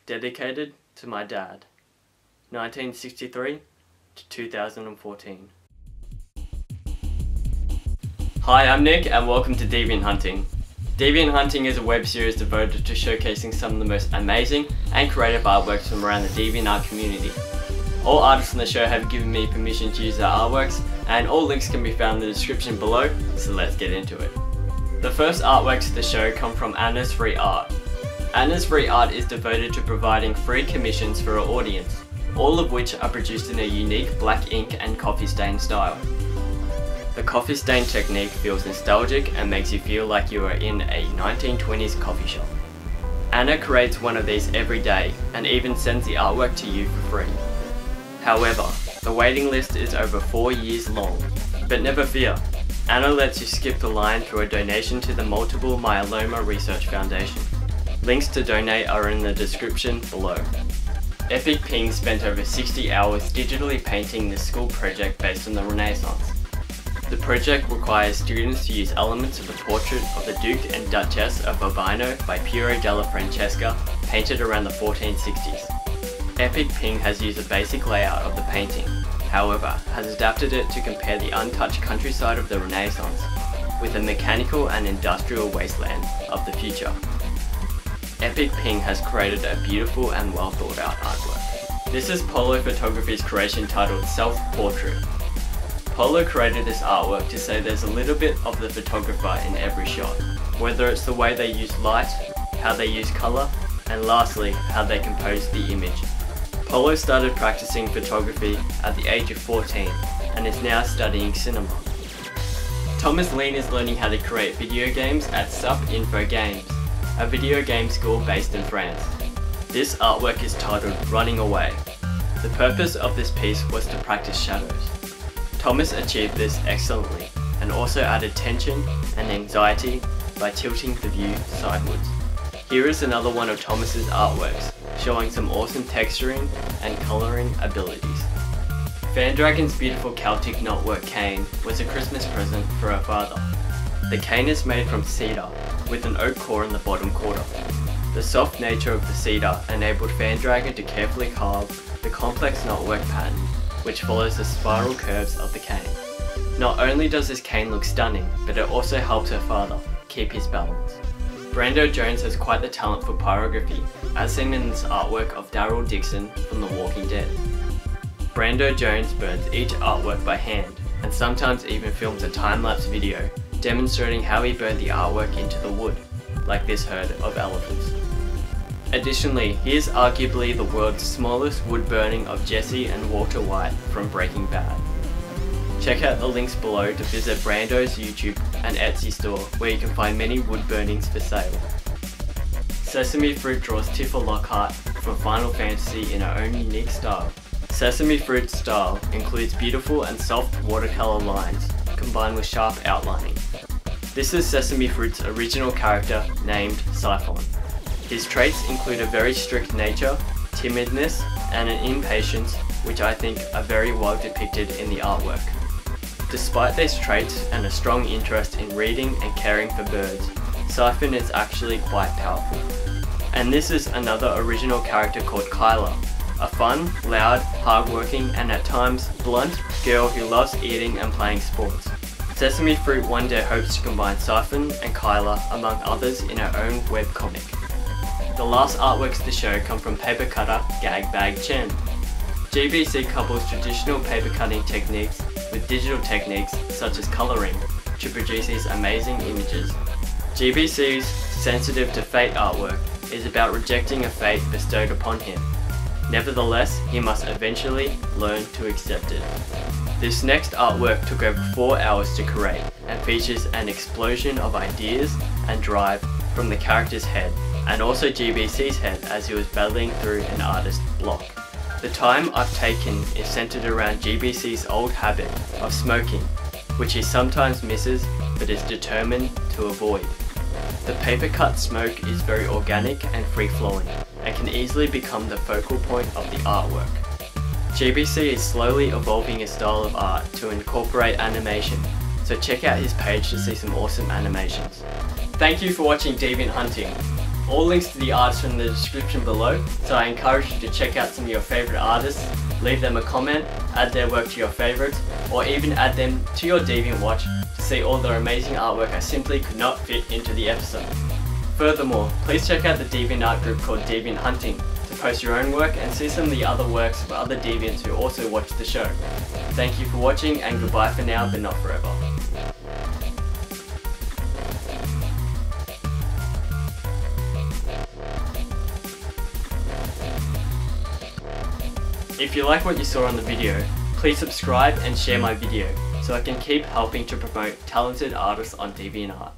dedicated to my dad, 1963 to 2014. Hi, I'm Nick and welcome to Deviant-Hunting. Deviant-Hunting is a web series devoted to showcasing some of the most amazing and creative artworks from around the DeviantArt community. All artists on the show have given me permission to use their artworks, and all links can be found in the description below, so let's get into it. The first artworks of the show come from AnnasFreeArt. AnnasFreeArt is devoted to providing free commissions for our audience, all of which are produced in a unique black ink and coffee stain style. The coffee stain technique feels nostalgic and makes you feel like you are in a 1920s coffee shop. Anna creates one of these every day and even sends the artwork to you for free. However, the waiting list is over 4 years long, but never fear, Anna lets you skip the line through a donation to the Multiple Myeloma Research Foundation. Links to donate are in the description below. EpicPing spent over 60 hours digitally painting this school project based on the Renaissance. The project requires students to use elements of the portrait of the Duke and Duchess of Urbino by Piero della Francesca, painted around the 1460s. EpicPing has used a basic layout of the painting, however, has adapted it to compare the untouched countryside of the Renaissance with the mechanical and industrial wasteland of the future. EpicPing has created a beautiful and well thought out artwork. This is PoloPhotography's creation titled Self-Portrait. Paulo created this artwork to say there's a little bit of the photographer in every shot, whether it's the way they use light, how they use colour, and lastly, how they compose the image. Paulo started practicing photography at the age of 14 and is now studying cinema. ThomasLean is learning how to create video games at Sup Info Games, a video game school based in France. This artwork is titled Running Away. The purpose of this piece was to practice shadows. Thomas achieved this excellently and also added tension and anxiety by tilting the view sideways. Here is another one of Thomas's artworks, showing some awesome texturing and colouring abilities. FanDragon's beautiful Celtic knotwork cane was a Christmas present for her father. The cane is made from cedar, with an oak core in the bottom quarter. The soft nature of the cedar enabled FanDragon to carefully carve the complex knotwork pattern, which follows the spiral curves of the cane. Not only does this cane look stunning, but it also helps her father keep his balance. Brenda Jones has quite the talent for pyrography, as seen in this artwork of Daryl Dixon from The Walking Dead. Brenda Jones burns each artwork by hand, and sometimes even films a time-lapse video demonstrating how he burned the artwork into the wood, like this herd of elephants. Additionally, here's arguably the world's smallest wood burning of Jesse and Walter White from Breaking Bad. Check out the links below to visit Brando's YouTube and Etsy store, where you can find many wood burnings for sale. Sesame Fruit draws Tifa Lockhart from Final Fantasy in her own unique style. Sesame Fruit's style includes beautiful and soft watercolor lines, combined with sharp outlining. This is Sesame Fruit's original character named Siphon. His traits include a very strict nature, timidness, and an impatience, which I think are very well depicted in the artwork. Despite these traits and a strong interest in reading and caring for birds, Siphon is actually quite powerful. And this is another original character called Kyla, a fun, loud, hardworking, and at times blunt girl who loves eating and playing sports. Sesame Fruit one day hopes to combine Siphon and Kyla among others in her own webcomic. The last artworks of the show come from paper cutter GagBagChen. GBC couples traditional paper cutting techniques with digital techniques such as colouring to produce these amazing images. GBC's sensitive to fate artwork is about rejecting a fate bestowed upon him. Nevertheless, he must eventually learn to accept it. This next artwork took over 4 hours to create and features an explosion of ideas and drive from the character's head, and also GBC's head as he was battling through an artist block. The time I've taken is centered around GBC's old habit of smoking, which he sometimes misses but is determined to avoid. The paper cut smoke is very organic and free-flowing, and can easily become the focal point of the artwork. GBC is slowly evolving his style of art to incorporate animation, so check out his page to see some awesome animations. Thank you for watching Deviant-Hunting. All links to the artists are in the description below, so I encourage you to check out some of your favourite artists, leave them a comment, add their work to your favourites, or even add them to your Deviant watch to see all their amazing artwork I simply could not fit into the episode. Furthermore, please check out the DeviantArt group called Deviant-Hunting to post your own work and see some of the other works of other Deviants who also watch the show. Thank you for watching, and goodbye for now, but not forever. If you like what you saw on the video, please subscribe and share my video so I can keep helping to promote talented artists on DeviantArt.